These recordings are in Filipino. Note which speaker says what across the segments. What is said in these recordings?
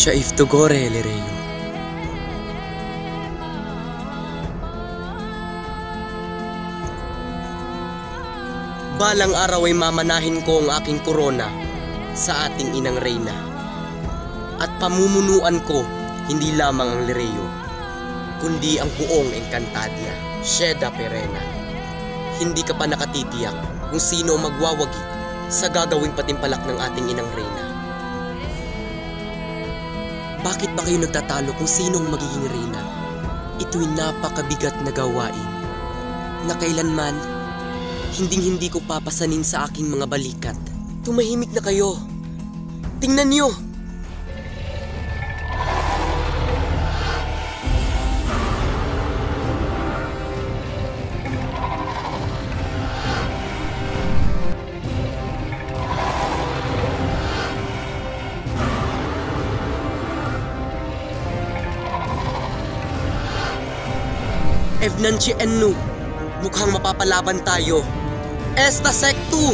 Speaker 1: Shaif Tugore Lireyo. Balang araw ay mamanahin ko ang aking korona sa ating inang reyna. At pamumunuan ko hindi lamang ang Lireyo, kundi ang buong Encantadia, Sheda Perena. Hindi ka pa nakatitiyak kung sino ang magwawagi sa gagawing patimpalak ng ating inang reyna. Bakit ba kayo nagtatalo kung sino ang magiging reyna? Ito'y napakabigat na gawain na kailanman hinding-hindi ko papasanin sa aking mga balikat. Tumahimik na kayo. Tingnan niyo! Evnanchi Ennu, mukhang mapapalaban tayo. Esta Sectu!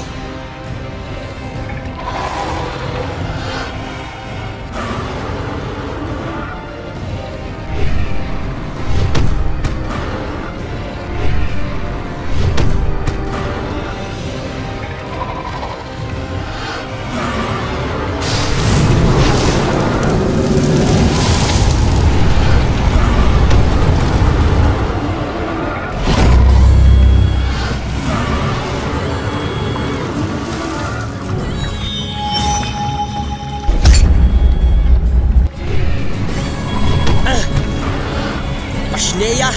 Speaker 1: Pashnea!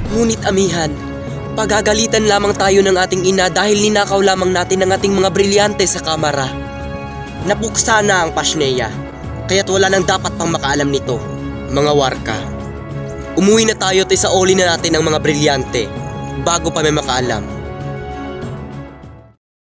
Speaker 1: Ngunit amihan, pagagalitan lamang tayo ng ating ina dahil ninakaw lamang natin ang ating mga brilyante sa kamara. Napuksa na ang Pashnea, kaya't wala nang dapat pang makaalam nito, mga warka. Umuwi na tayo at isaoli na natin ang mga brilyante bago pa may makaalam.